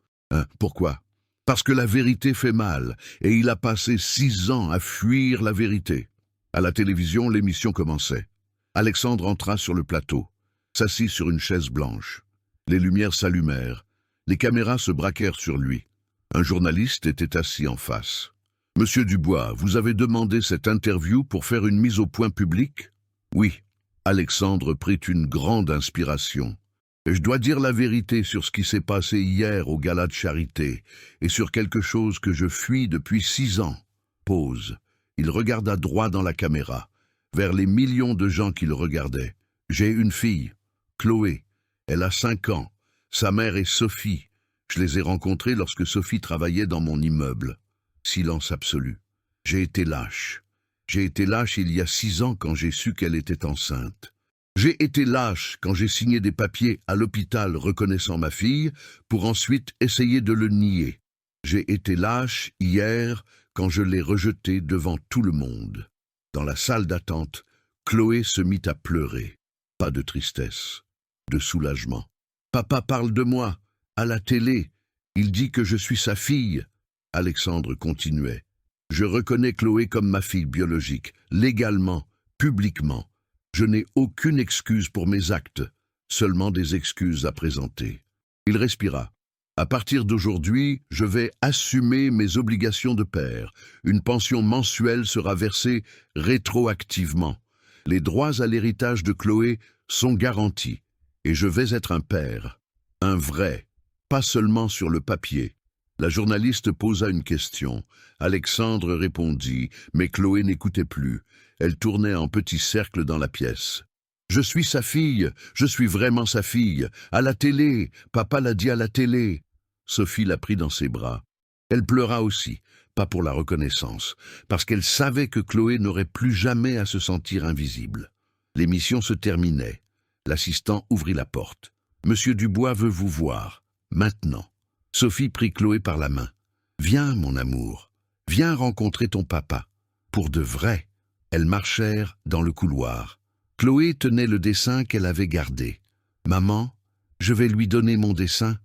[SPEAKER 1] Pourquoi ?»« Parce que la vérité fait mal, et il a passé 6 ans à fuir la vérité. » À la télévision, l'émission commençait. Alexandre entra sur le plateau, s'assit sur une chaise blanche. Les lumières s'allumèrent. Les caméras se braquèrent sur lui. Un journaliste était assis en face. « Monsieur Dubois, vous avez demandé cette interview pour faire une mise au point publique ?»« Oui. » Alexandre prit une grande inspiration. « Je dois dire la vérité sur ce qui s'est passé hier au gala de charité, et sur quelque chose que je fuis depuis 6 ans. » Pause. Il regarda droit dans la caméra, vers les millions de gens qui le regardaient. « J'ai une fille, Chloé. Elle a 5 ans. Sa mère est Sophie. Je les ai rencontrés lorsque Sophie travaillait dans mon immeuble. Silence absolu. J'ai été lâche. J'ai été lâche il y a 6 ans quand j'ai su qu'elle était enceinte. J'ai été lâche quand j'ai signé des papiers à l'hôpital reconnaissant ma fille pour ensuite essayer de le nier. J'ai été lâche hier quand je l'ai rejeté devant tout le monde. Dans la salle d'attente, Chloé se mit à pleurer. Pas de tristesse, de soulagement. Papa parle de moi, à la télé. Il dit que je suis sa fille. Alexandre continuait. Je reconnais Chloé comme ma fille biologique, légalement, publiquement. Je n'ai aucune excuse pour mes actes, seulement des excuses à présenter. Il respira. À partir d'aujourd'hui, je vais assumer mes obligations de père. Une pension mensuelle sera versée rétroactivement. Les droits à l'héritage de Chloé sont garantis. Et je vais être un père. Un vrai. Pas seulement sur le papier. La journaliste posa une question. Alexandre répondit, mais Chloé n'écoutait plus. Elle tournait en petits cercles dans la pièce. « Je suis sa fille, je suis vraiment sa fille. À la télé, papa l'a dit à la télé. » Sophie la prit dans ses bras. Elle pleura aussi, pas pour la reconnaissance, parce qu'elle savait que Chloé n'aurait plus jamais à se sentir invisible. L'émission se terminait. L'assistant ouvrit la porte. « Monsieur Dubois veut vous voir, maintenant. » Sophie prit Chloé par la main. « Viens, mon amour, viens rencontrer ton papa. » Pour de vrai. Elles marchèrent dans le couloir. Chloé tenait le dessin qu'elle avait gardé. « Maman, je vais lui donner mon dessin. »«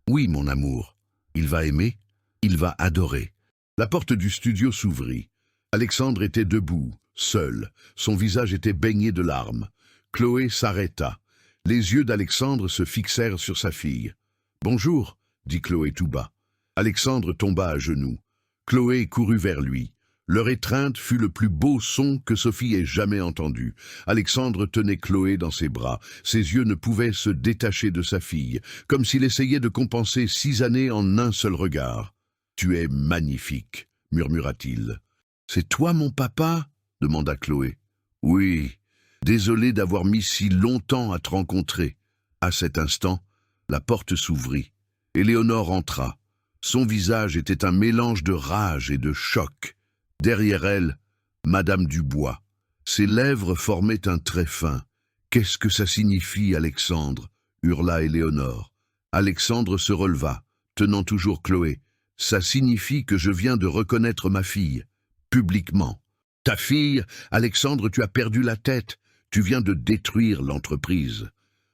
[SPEAKER 1] Oui, mon amour. Il va aimer, il va adorer. » La porte du studio s'ouvrit. Alexandre était debout, seul. Son visage était baigné de larmes. Chloé s'arrêta. Les yeux d'Alexandre se fixèrent sur sa fille. « Bonjour, » dit Chloé tout bas. Alexandre tomba à genoux. Chloé courut vers lui. Leur étreinte fut le plus beau son que Sophie ait jamais entendu. Alexandre tenait Chloé dans ses bras. Ses yeux ne pouvaient se détacher de sa fille, comme s'il essayait de compenser 6 années en un seul regard. « Tu es magnifique, » murmura-t-il. « C'est toi mon papa ?» demanda Chloé. « Oui, désolé d'avoir mis si longtemps à te rencontrer. » À cet instant, la porte s'ouvrit. Éléonore entra. Son visage était un mélange de rage et de choc. Derrière elle, Madame Dubois. Ses lèvres formaient un trait fin. « Qu'est-ce que ça signifie, Alexandre ?» hurla Éléonore. Alexandre se releva, tenant toujours Chloé. « Ça signifie que je viens de reconnaître ma fille, publiquement. »« Ta fille, Alexandre, tu as perdu la tête. Tu viens de détruire l'entreprise. »«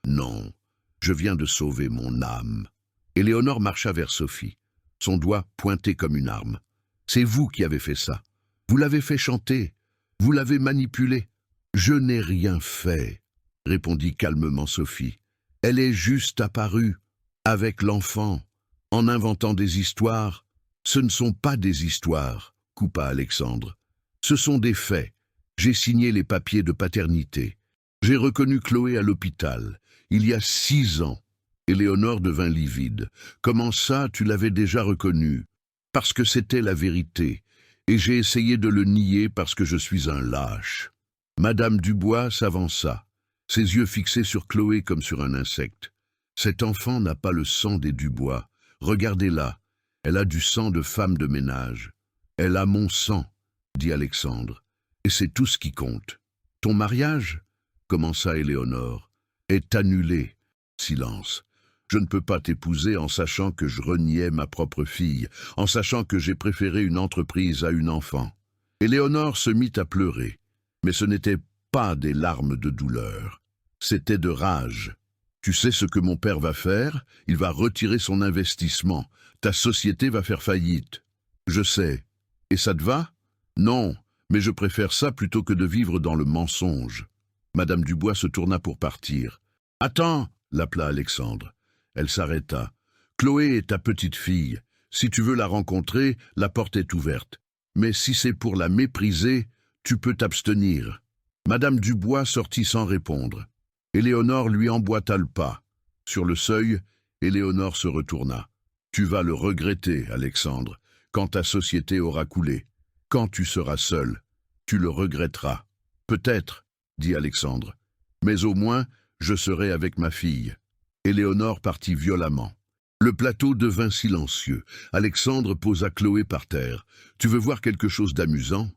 [SPEAKER 1] Non, je viens de sauver mon âme. » Éléonore marcha vers Sophie, son doigt pointé comme une arme. « C'est vous qui avez fait ça. Vous l'avez fait chanter. Vous l'avez manipulé. »« Je n'ai rien fait, » répondit calmement Sophie. « Elle est juste apparue, avec l'enfant, en inventant des histoires. »« Ce ne sont pas des histoires, » coupa Alexandre. « Ce sont des faits. J'ai signé les papiers de paternité. J'ai reconnu Chloé à l'hôpital, il y a 6 ans. » Éléonore devint livide. « Comment ça, tu l'avais déjà reconnu ?»« Parce que c'était la vérité, et j'ai essayé de le nier parce que je suis un lâche. » Madame Dubois s'avança, ses yeux fixés sur Chloé comme sur un insecte. « Cet enfant n'a pas le sang des Dubois. Regardez-la, elle a du sang de femme de ménage. Elle a mon sang, » dit Alexandre, « et c'est tout ce qui compte. »« Ton mariage, » commença Éléonore, « est annulé. » Silence. Je ne peux pas t'épouser en sachant que je reniais ma propre fille, en sachant que j'ai préféré une entreprise à une enfant. Éléonore se mit à pleurer, mais ce n'était pas des larmes de douleur, c'était de rage. Tu sais ce que mon père va faire? Il va retirer son investissement. Ta société va faire faillite. Je sais. Et ça te va? Non, mais je préfère ça plutôt que de vivre dans le mensonge. Madame Dubois se tourna pour partir. Attends, l'appela Alexandre. Elle s'arrêta. Chloé est ta petite fille. Si tu veux la rencontrer, la porte est ouverte. Mais si c'est pour la mépriser, tu peux t'abstenir. Madame Dubois sortit sans répondre. Éléonore lui emboîta le pas. Sur le seuil, Éléonore se retourna. Tu vas le regretter, Alexandre, quand ta société aura coulé. Quand tu seras seul, tu le regretteras. Peut-être, dit Alexandre, mais au moins, je serai avec ma fille. Éléonore partit violemment. Le plateau devint silencieux. Alexandre posa Chloé par terre. « Tu veux voir quelque chose d'amusant »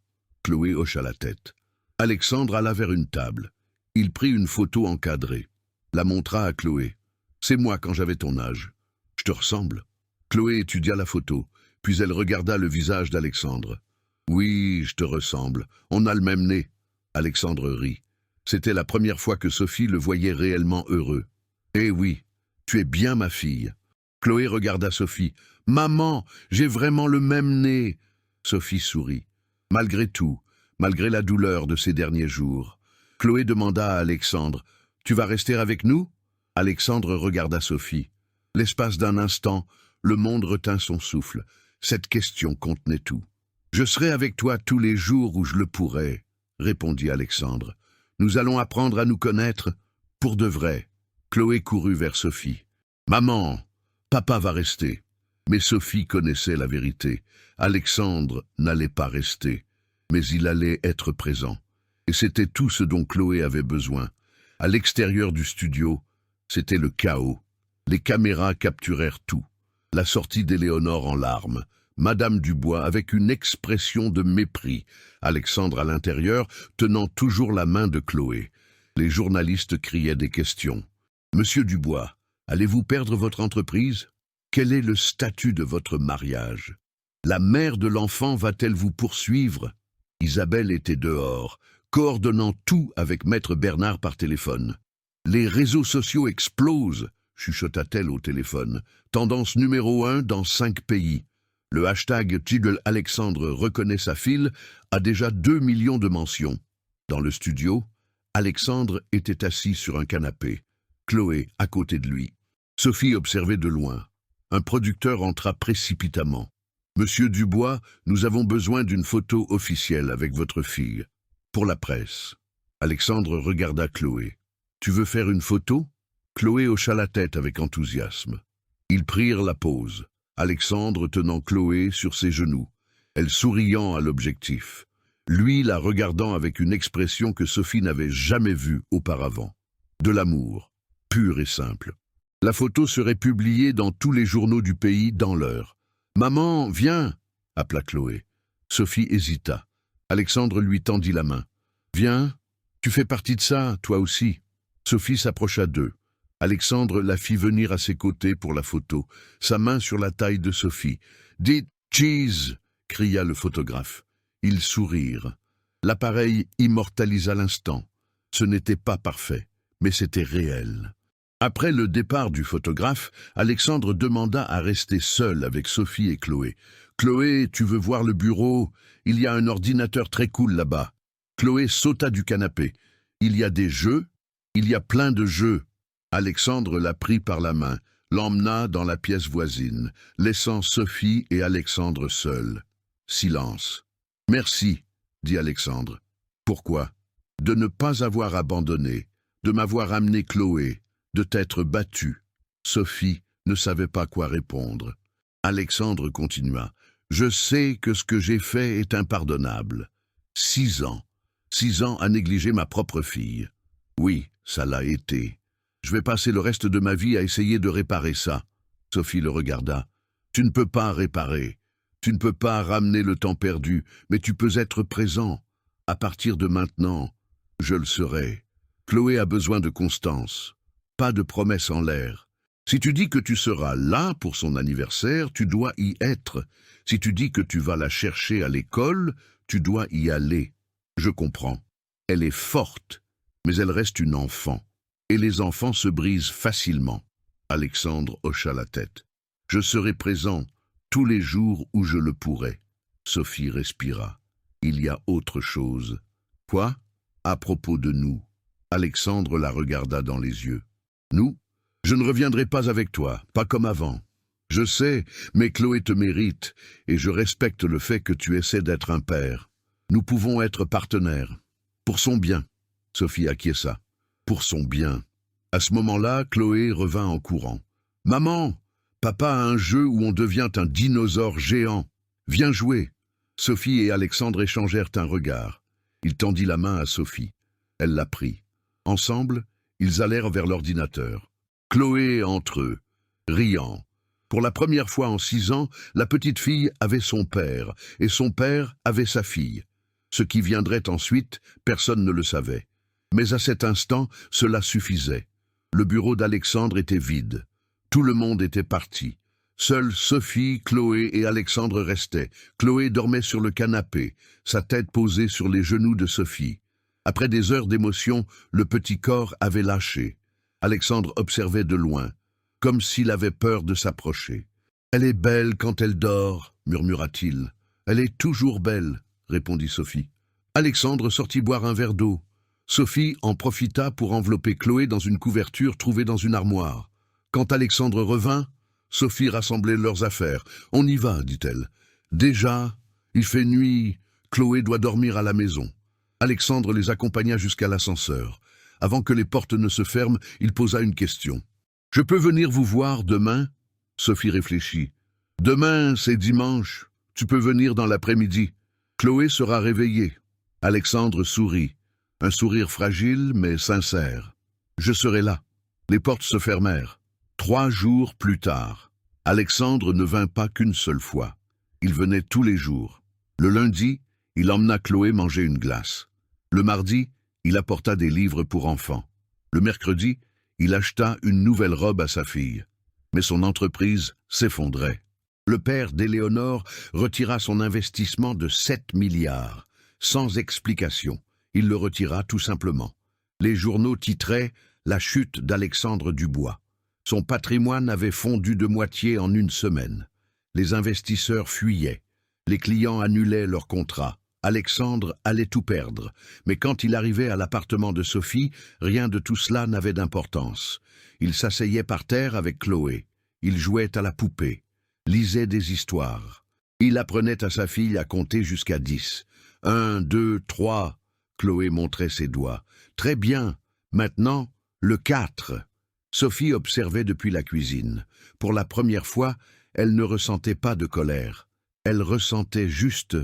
[SPEAKER 1] Chloé hocha la tête. Alexandre alla vers une table. Il prit une photo encadrée. La montra à Chloé. « C'est moi quand j'avais ton âge. Je te ressemble ?» Chloé étudia la photo, puis elle regarda le visage d'Alexandre. « Oui, je te ressemble. On a le même nez. » Alexandre rit. C'était la première fois que Sophie le voyait réellement heureux. « Eh oui, tu es bien ma fille. » Chloé regarda Sophie. « Maman, j'ai vraiment le même nez. » Sophie sourit. Malgré tout, malgré la douleur de ces derniers jours, Chloé demanda à Alexandre, « Tu vas rester avec nous ?» Alexandre regarda Sophie. L'espace d'un instant, le monde retint son souffle. Cette question contenait tout. « Je serai avec toi tous les jours où je le pourrai, » répondit Alexandre. « Nous allons apprendre à nous connaître pour de vrai. » Chloé courut vers Sophie. « Maman, papa va rester. » Mais Sophie connaissait la vérité. Alexandre n'allait pas rester, mais il allait être présent. Et c'était tout ce dont Chloé avait besoin. À l'extérieur du studio, c'était le chaos. Les caméras capturèrent tout. La sortie d'Éléonore en larmes. Madame Dubois avec une expression de mépris. Alexandre à l'intérieur, tenant toujours la main de Chloé. Les journalistes criaient des questions. « Monsieur Dubois, allez-vous perdre votre entreprise ? Quel est le statut de votre mariage ? La mère de l'enfant va-t-elle vous poursuivre ?» Isabelle était dehors, coordonnant tout avec Maître Bernard par téléphone. « Les réseaux sociaux explosent !» chuchota-t-elle au téléphone. « Tendance numéro 1 dans 5 pays. Le hashtag Tiggle Alexandre reconnaît sa fille a déjà 2 millions de mentions. » Dans le studio, Alexandre était assis sur un canapé. Chloé à côté de lui. Sophie observait de loin. Un producteur entra précipitamment. « Monsieur Dubois, nous avons besoin d'une photo officielle avec votre fille. Pour la presse. » Alexandre regarda Chloé. « Tu veux faire une photo ?» Chloé hocha la tête avec enthousiasme. Ils prirent la pose. Alexandre tenant Chloé sur ses genoux, elle souriant à l'objectif. Lui la regardant avec une expression que Sophie n'avait jamais vue auparavant. De l'amour, pur et simple. La photo serait publiée dans tous les journaux du pays dans l'heure. « Maman, viens !» appela Chloé. Sophie hésita. Alexandre lui tendit la main. « Viens, tu fais partie de ça, toi aussi. » Sophie s'approcha d'eux. Alexandre la fit venir à ses côtés pour la photo, sa main sur la taille de Sophie. « Dites cheese !» cria le photographe. Ils sourirent. L'appareil immortalisa l'instant. Ce n'était pas parfait, mais c'était réel. Après le départ du photographe, Alexandre demanda à rester seul avec Sophie et Chloé. « Chloé, tu veux voir le bureau? Il y a un ordinateur très cool là-bas. » Chloé sauta du canapé. « Il y a des jeux? Il y a plein de jeux. » Alexandre la prit par la main, l'emmena dans la pièce voisine, laissant Sophie et Alexandre seuls. Silence. « Merci, » dit Alexandre. « Pourquoi ? » « De ne pas avoir abandonné, de m'avoir amené Chloé, de t'être battu. » Sophie ne savait pas quoi répondre. Alexandre continua. « Je sais que ce que j'ai fait est impardonnable. 6 ans. 6 ans à négliger ma propre fille. Oui, ça l'a été. Je vais passer le reste de ma vie à essayer de réparer ça. » Sophie le regarda. « Tu ne peux pas réparer. Tu ne peux pas ramener le temps perdu, mais tu peux être présent. À partir de maintenant, je le serai. Chloé a besoin de constance. Pas de promesses en l'air. Si tu dis que tu seras là pour son anniversaire, tu dois y être. Si tu dis que tu vas la chercher à l'école, tu dois y aller. Je comprends. Elle est forte, mais elle reste une enfant. Et les enfants se brisent facilement. » Alexandre hocha la tête. « Je serai présent tous les jours où je le pourrai. » Sophie respira. « Il y a autre chose. »« Quoi ? » ?»« À propos de nous. » Alexandre la regarda dans les yeux. « Nous ? Je ne reviendrai pas avec toi, pas comme avant. Je sais, mais Chloé te mérite, et je respecte le fait que tu essaies d'être un père. Nous pouvons être partenaires. Pour son bien. » Sophie acquiesça. « Pour son bien. » À ce moment-là, Chloé revint en courant. « Maman, papa a un jeu où on devient un dinosaure géant. Viens jouer. » Sophie et Alexandre échangèrent un regard. Il tendit la main à Sophie. Elle la prit. Ensemble, ils allèrent vers l'ordinateur. Chloé entre eux, riant. Pour la première fois en 6 ans, la petite fille avait son père, et son père avait sa fille. Ce qui viendrait ensuite, personne ne le savait. Mais à cet instant, cela suffisait. Le bureau d'Alexandre était vide. Tout le monde était parti. Seuls Sophie, Chloé et Alexandre restaient. Chloé dormait sur le canapé, sa tête posée sur les genoux de Sophie. Après des heures d'émotion, le petit corps avait lâché. Alexandre observait de loin, comme s'il avait peur de s'approcher. « Elle est belle quand elle dort, murmura-t-il. « Elle est toujours belle, répondit Sophie. Alexandre sortit boire un verre d'eau. Sophie en profita pour envelopper Chloé dans une couverture trouvée dans une armoire. Quand Alexandre revint, Sophie rassemblait leurs affaires. « On y va, dit-elle. Déjà, il fait nuit, Chloé doit dormir à la maison. » Alexandre les accompagna jusqu'à l'ascenseur. Avant que les portes ne se ferment, il posa une question. « Je peux venir vous voir demain ?» Sophie réfléchit. « Demain, c'est dimanche. Tu peux venir dans l'après-midi. Chloé sera réveillée. » Alexandre sourit. Un sourire fragile, mais sincère. « Je serai là. » Les portes se fermèrent. 3 jours plus tard, Alexandre ne vint pas qu'une seule fois. Il venait tous les jours. Le lundi, il emmena Chloé manger une glace. Le mardi, il apporta des livres pour enfants. Le mercredi, il acheta une nouvelle robe à sa fille. Mais son entreprise s'effondrait. Le père d'Éléonore retira son investissement de 7 milliards. Sans explication, il le retira tout simplement. Les journaux titraient « La chute d'Alexandre Dubois ». Son patrimoine avait fondu de moitié en 1 semaine. Les investisseurs fuyaient. Les clients annulaient leurs contrats. Alexandre allait tout perdre. Mais quand il arrivait à l'appartement de Sophie, rien de tout cela n'avait d'importance. Il s'asseyait par terre avec Chloé. Il jouait à la poupée, lisait des histoires. Il apprenait à sa fille à compter jusqu'à 10. 1, 2, 3. Chloé montrait ses doigts. Très bien. Maintenant, le 4. Sophie observait depuis la cuisine. Pour la première fois, elle ne ressentait pas de colère. Elle ressentait juste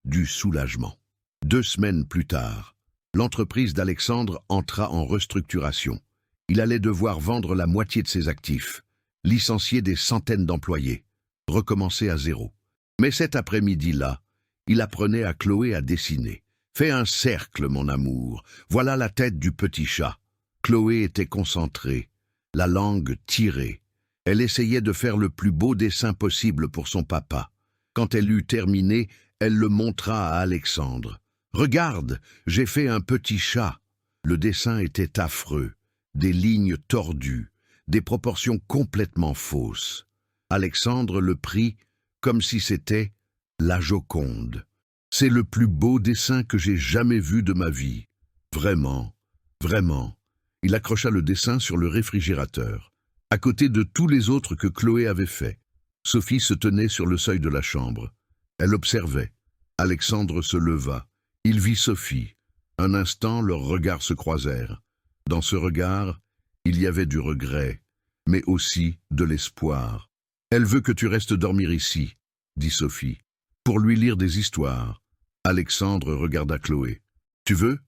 [SPEAKER 1] du soulagement. 2 semaines plus tard, l'entreprise d'Alexandre entra en restructuration. Il allait devoir vendre la moitié de ses actifs, licencier des centaines d'employés, recommencer à zéro. Mais cet après-midi-là, il apprenait à Chloé à dessiner. « Fais un cercle, mon amour. Voilà la tête du petit chat. » Chloé était concentrée, la langue tirée. Elle essayait de faire le plus beau dessin possible pour son papa. Quand elle eut terminé, elle le montra à Alexandre. « Regarde, j'ai fait un petit chat. » Le dessin était affreux, des lignes tordues, des proportions complètement fausses. Alexandre le prit comme si c'était la Joconde. « C'est le plus beau dessin que j'ai jamais vu de ma vie. Vraiment, vraiment. » Il accrocha le dessin sur le réfrigérateur, à côté de tous les autres que Chloé avait faits. Sophie se tenait sur le seuil de la chambre. Elle observait. Alexandre se leva. Il vit Sophie. Un instant, leurs regards se croisèrent. Dans ce regard, il y avait du regret, mais aussi de l'espoir. « Elle veut que tu restes dormir ici, » dit Sophie, « pour lui lire des histoires. » Alexandre regarda Chloé. « Tu veux ? » ?»«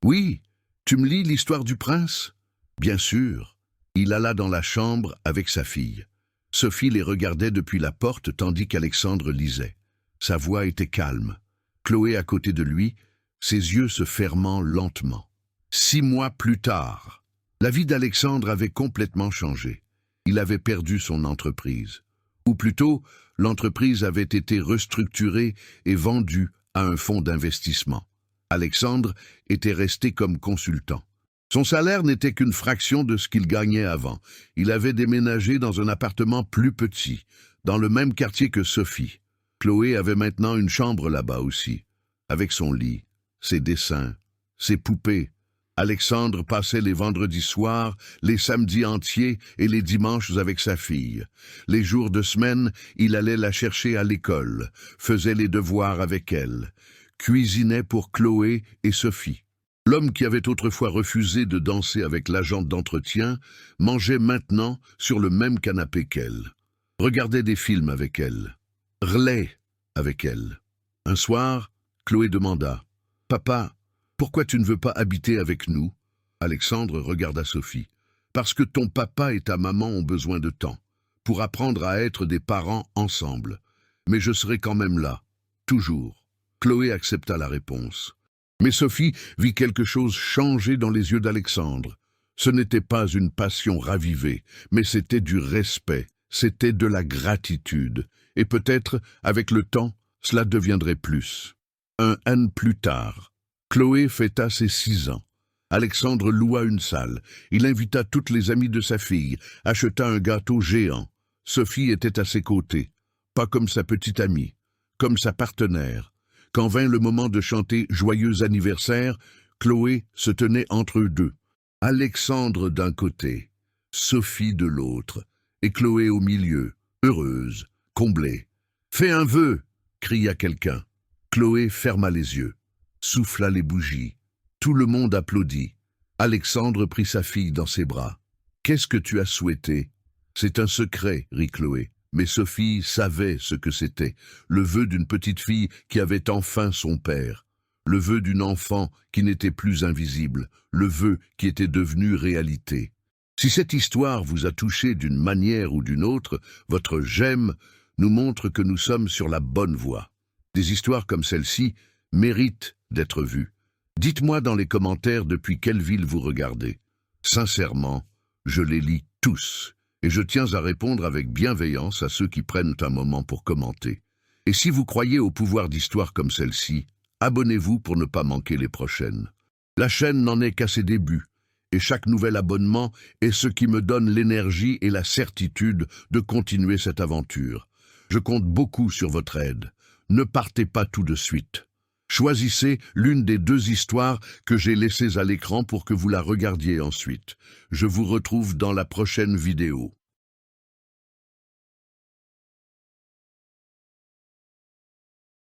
[SPEAKER 1] Oui. Tu me lis l'histoire du prince ?»« Bien sûr. » Il alla dans la chambre avec sa fille. Sophie les regardait depuis la porte tandis qu'Alexandre lisait. Sa voix était calme. Chloé à côté de lui, ses yeux se fermant lentement. 6 mois plus tard, la vie d'Alexandre avait complètement changé. Il avait perdu son entreprise. Ou plutôt, l'entreprise avait été restructurée et vendue à un fonds d'investissement. Alexandre était resté comme consultant. Son salaire n'était qu'une fraction de ce qu'il gagnait avant. Il avait déménagé dans un appartement plus petit, dans le même quartier que Sophie. Chloé avait maintenant une chambre là-bas aussi, avec son lit, ses dessins, ses poupées. Alexandre passait les vendredis soirs, les samedis entiers et les dimanches avec sa fille. Les jours de semaine, il allait la chercher à l'école, faisait les devoirs avec elle, cuisinait pour Chloé et Sophie. L'homme qui avait autrefois refusé de danser avec l'agente d'entretien mangeait maintenant sur le même canapé qu'elle, regardait des films avec elle, relait avec elle. Un soir, Chloé demanda « Papa, pourquoi tu ne veux pas habiter avec nous ?» Alexandre regarda Sophie. « Parce que ton papa et ta maman ont besoin de temps. pour apprendre à être des parents ensemble. Mais je serai quand même là, toujours. Chloé accepta la réponse. Mais Sophie vit quelque chose changer dans les yeux d'Alexandre. Ce n'était pas une passion ravivée, mais c'était du respect, c'était de la gratitude. Et peut-être, avec le temps, cela deviendrait plus. Un an plus tard, Chloé fêta ses 6 ans. Alexandre loua une salle. Il invita toutes les amies de sa fille, acheta un gâteau géant. Sophie était à ses côtés, pas comme sa petite amie, comme sa partenaire. Quand vint le moment de chanter « Joyeux anniversaire », Chloé se tenait entre eux deux. Alexandre d'un côté, Sophie de l'autre, et Chloé au milieu, heureuse, comblée. « Fais un vœu !» cria quelqu'un. Chloé ferma les yeux, souffla les bougies. Tout le monde applaudit. Alexandre prit sa fille dans ses bras. « Qu'est-ce que tu as souhaité ?»« C'est un secret, » rit Chloé. Mais Sophie savait ce que c'était, le vœu d'une petite fille qui avait enfin son père, le vœu d'une enfant qui n'était plus invisible, le vœu qui était devenu réalité. Si cette histoire vous a touché d'une manière ou d'une autre, votre j'aime nous montre que nous sommes sur la bonne voie. Des histoires comme celle-ci méritent d'être vues. Dites-moi dans les commentaires depuis quelle ville vous regardez. Sincèrement, je les lis tous. Et je tiens à répondre avec bienveillance à ceux qui prennent un moment pour commenter. Et si vous croyez au pouvoir d'histoires comme celle-ci, abonnez-vous pour ne pas manquer les prochaines. La chaîne n'en est qu'à ses débuts, et chaque nouvel abonnement est ce qui me donne l'énergie et la certitude de continuer cette aventure. Je compte beaucoup sur votre aide. Ne partez pas tout de suite. Choisissez l'une des 2 histoires que j'ai laissées à l'écran pour que vous la regardiez ensuite. Je vous retrouve dans la prochaine vidéo.